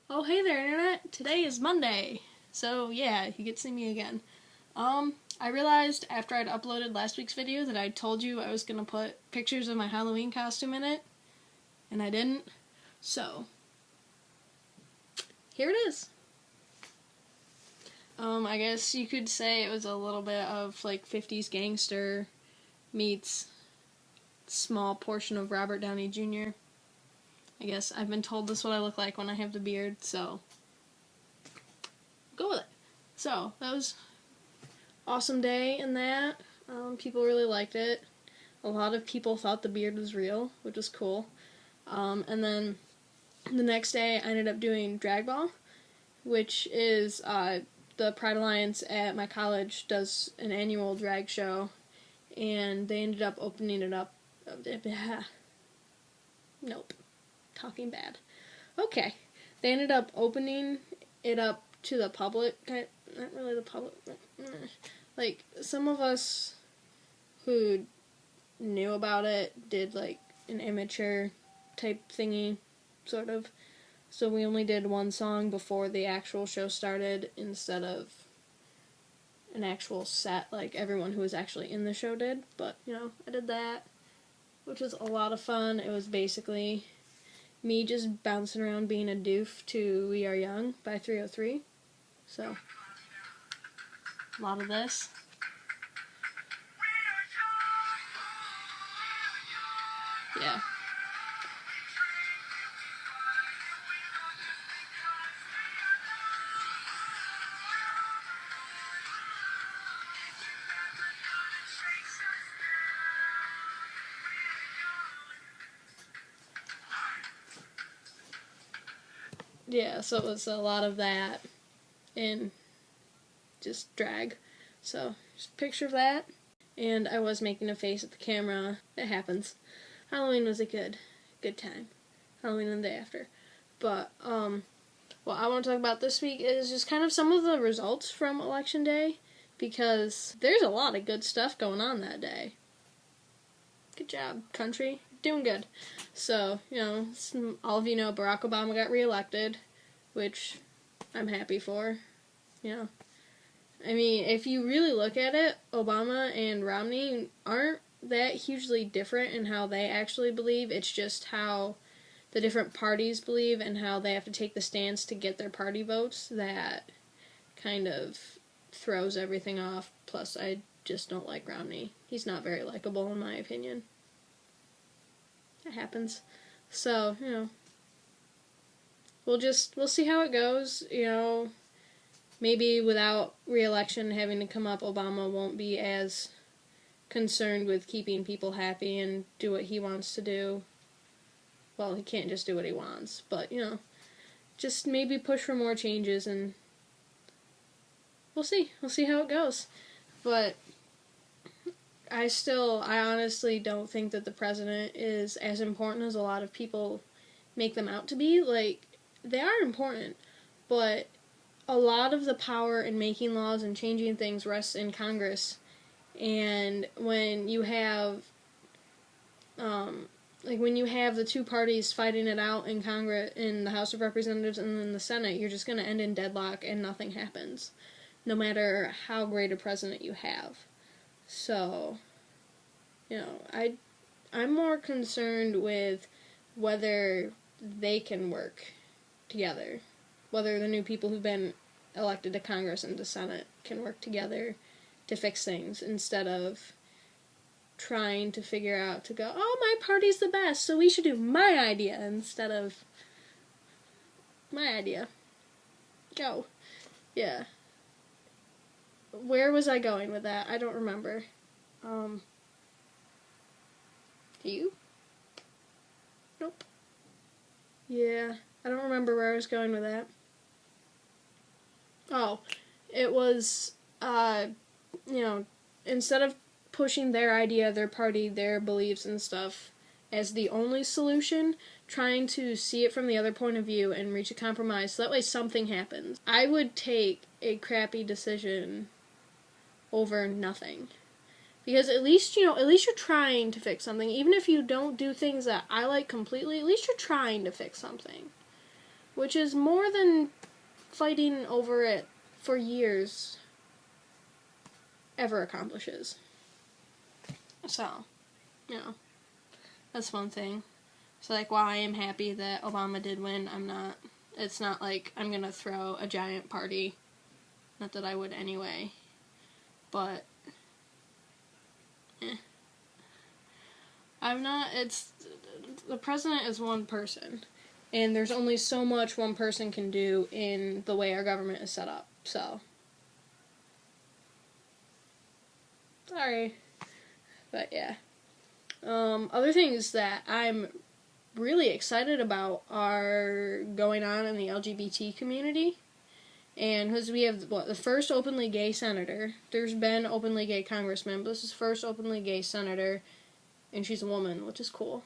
Oh, hey there, Internet. Today is Monday, so yeah, you get to see me again. I realized after I'd uploaded last week's video that I told you I was going to put pictures of my Halloween costume in it, and I didn't, so here it is. I guess you could say it was a little bit of, like, 50s gangster meets small portion of Robert Downey Jr. I guess I've been told this is what I look like when I have the beard, so go with it. So, that was awesome day in that. People really liked it. A lot of people thought the beard was real, which was cool. And then the next day I ended up doing drag ball, which is the Pride Alliance at my college does an annual drag show, and they ended up opening it up. Nope. Talking bad. Okay. They ended up opening it up to the public. Not really the public. Like, some of us who knew about it did, like, an amateur type thingy, sort of. So we only did one song before the actual show started instead of an actual set like everyone who was actually in the show did. But, you know, I did that, which was a lot of fun. It was basically me just bouncing around being a doof to We Are Young by 303. So, a lot of this. Yeah. Yeah, so it was a lot of that and just drag. So, just a picture of that. And I was making a face at the camera. It happens. Halloween was a good time. Halloween and the day after. But, what I want to talk about this week is just kind of some of the results from Election Day, because there's a lot of good stuff going on that day. Good job, country. Doing good. So, you know, all of you know Barack Obama got reelected, which I'm happy for, you know. I mean, if you really look at it, Obama and Romney aren't that hugely different in how they actually believe. It's just how the different parties believe and how they have to take the stance to get their party votes that kind of throws everything off. Plus, I just don't like Romney. He's not very likable, in my opinion. That happens. So, you know, we'll see how it goes. You know, maybe without re-election having to come up, Obama won't be as concerned with keeping people happy and do what he wants to do. Well, he can't just do what he wants, but, you know, just maybe push for more changes, and we'll see. We'll see how it goes. But I honestly don't think that the president is as important as a lot of people make them out to be. Like, they are important, but a lot of the power in making laws and changing things rests in Congress. And when you have, when you have the two parties fighting it out in Congress, in the House of Representatives and in the Senate, you're just going to end in deadlock and nothing happens, no matter how great a president you have. So, you know, I'm more concerned with whether they can work together, whether the new people who've been elected to Congress and to Senate can work together to fix things, instead of trying to figure out to go, oh, my party's the best, so we should do my idea instead of my idea. Go. Yeah. Where was I going with that? I don't remember. You? Nope. Yeah, I don't remember where I was going with that. Oh, it was, you know, instead of pushing their idea, their party, their beliefs and stuff as the only solution, trying to see it from the other point of view and reach a compromise so that way something happens. I would take a crappy decision over nothing. Because at least you're trying to fix something. Even if you don't do things that I like completely, at least you're trying to fix something. Which is more than fighting over it for years ever accomplishes. So, that's one thing. So, like, while I am happy that Obama did win, it's not like I'm gonna throw a giant party. Not that I would anyway. But, the president is one person. And there's only so much one person can do in the way our government is set up. So, sorry. But yeah. Other things that I'm really excited about are going on in the LGBT community. And because we have, the first openly gay senator. There's been openly gay congressmen, but this is the first openly gay senator. And she's a woman, which is cool.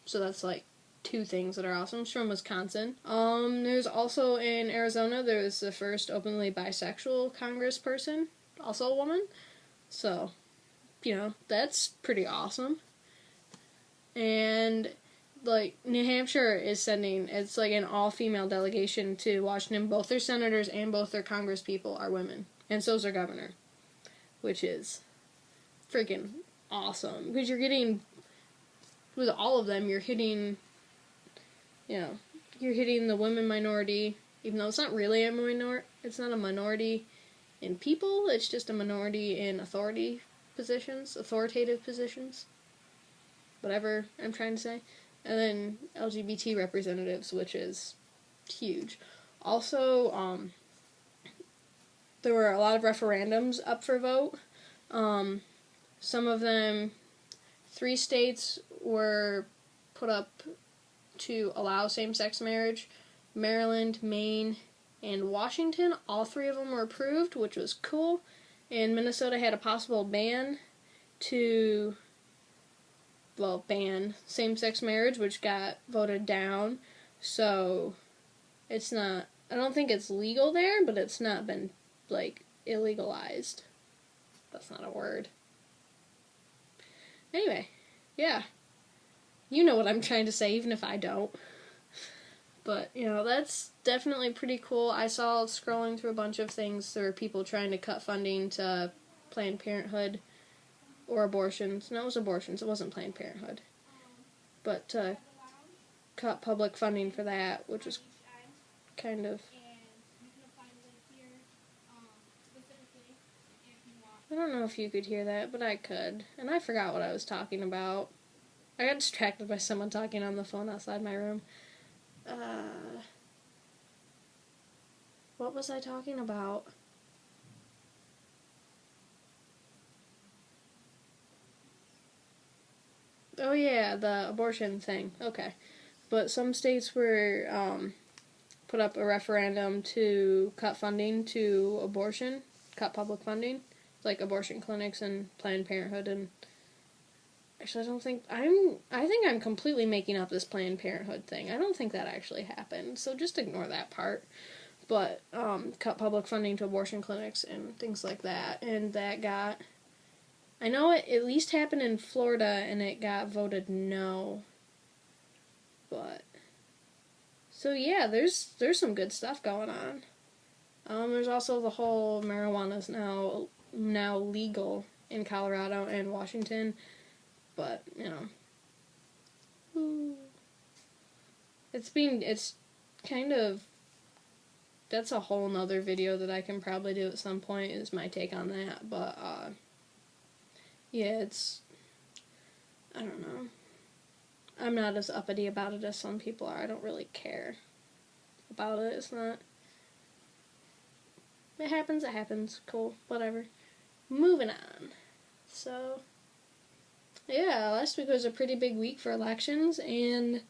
So that's like 2 things that are awesome. She's from Wisconsin. There's also in Arizona, there's the first openly bisexual congressperson. Also a woman. So, that's pretty awesome. And, like, New Hampshire is sending, it's like an all-female delegation to Washington. Both their senators and both their congresspeople are women. And so is their governor. Which is freaking awesome. Because you're getting, with all of them, you're hitting the women minority, even though it's not really a minority. It's not a minority in people, it's just a minority in authoritative positions. Whatever I'm trying to say. And then LGBT representatives, which is huge. Also, there were a lot of referendums up for vote. Some of them, 3 states were put up to allow same-sex marriage. Maryland, Maine, and Washington, all 3 of them were approved, which was cool. And Minnesota had a possible ban same-sex marriage, which got voted down. So, it's not, I don't think it's legal there, but it's not been, illegalized. That's not a word. Anyway, yeah. You know what I'm trying to say, even if I don't. But, that's definitely pretty cool. I saw, scrolling through a bunch of things, there were people trying to cut funding to Planned Parenthood or abortions. No, it was abortions. It wasn't Planned Parenthood. But to cut public funding for that, which was kind of... I don't know if you could hear that, but I could. And I forgot what I was talking about. I got distracted by someone talking on the phone outside my room. What was I talking about? Oh yeah, the abortion thing. Okay. But some states were, put up a referendum to cut funding to abortion, cut public funding, like abortion clinics and Planned Parenthood. And actually, I think I'm completely making up this Planned Parenthood thing. I don't think that actually happened, so just ignore that part. But, cut public funding to abortion clinics and things like that, and that got, I know it at least happened in Florida, and it got voted no. But, so yeah, there's some good stuff going on. There's also the whole marijuana's now legal in Colorado and Washington. But, it's kind of, that's a whole nother video that I can probably do at some point, is my take on that. But, yeah, I don't know. I'm not as uppity about it as some people are. I don't really care about it. It's not, it happens, cool, whatever. Moving on. So, yeah, last week was a pretty big week for elections, and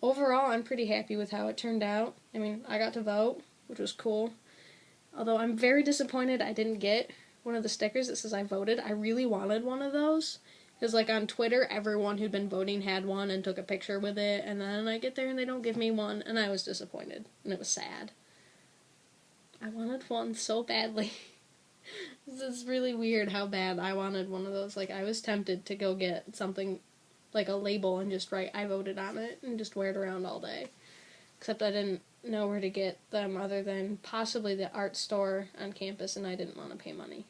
overall I'm pretty happy with how it turned out. I mean, I got to vote, which was cool. Although I'm very disappointed I didn't get one of the stickers that says I voted. I really wanted one of those. Because, on Twitter, everyone who'd been voting had one and took a picture with it, and then I get there and they don't give me one, and I was disappointed, and it was sad. I wanted one so badly. It's really weird how bad I wanted one of those. Like, I was tempted to go get something, like a label, and just write, I voted on it, and just wear it around all day. Except I didn't know where to get them other than possibly the art store on campus, and I didn't want to pay money.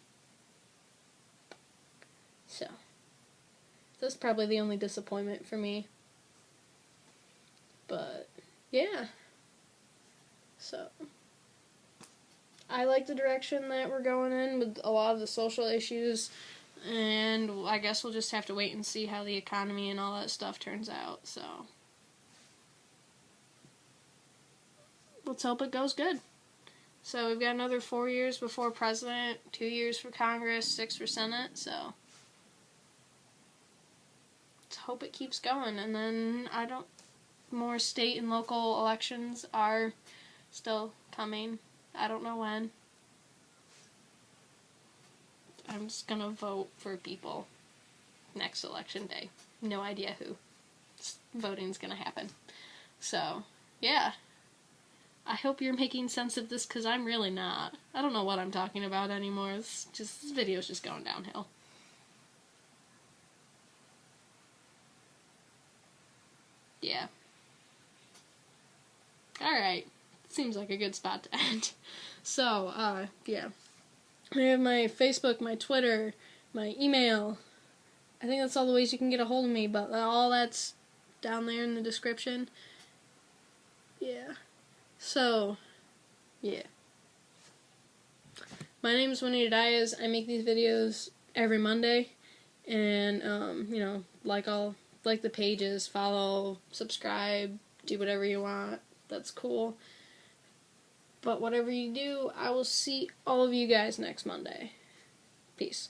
So, that's probably the only disappointment for me. But, yeah. So, I like the direction that we're going in with a lot of the social issues, and I guess we'll just have to wait and see how the economy and all that stuff turns out, so let's hope it goes good. So we've got another 4 years before president, 2 years for Congress, 6 for Senate, so let's hope it keeps going, and then more state and local elections are still coming. I don't know when. I'm just gonna vote for people next election day. No idea who. Voting's gonna happen. So, yeah. I hope you're making sense of this, because I'm really not. I don't know what I'm talking about anymore. This video's just going downhill. Yeah. Alright. Seems like a good spot to end. So, yeah. I have my Facebook, my Twitter, my email. I think that's all the ways you can get a hold of me, but all that's down there in the description. Yeah. So, yeah. My name is Juanita Diaz. I make these videos every Monday. And, like the pages, follow, subscribe, do whatever you want. That's cool. But whatever you do, I will see all of you guys next Monday. Peace.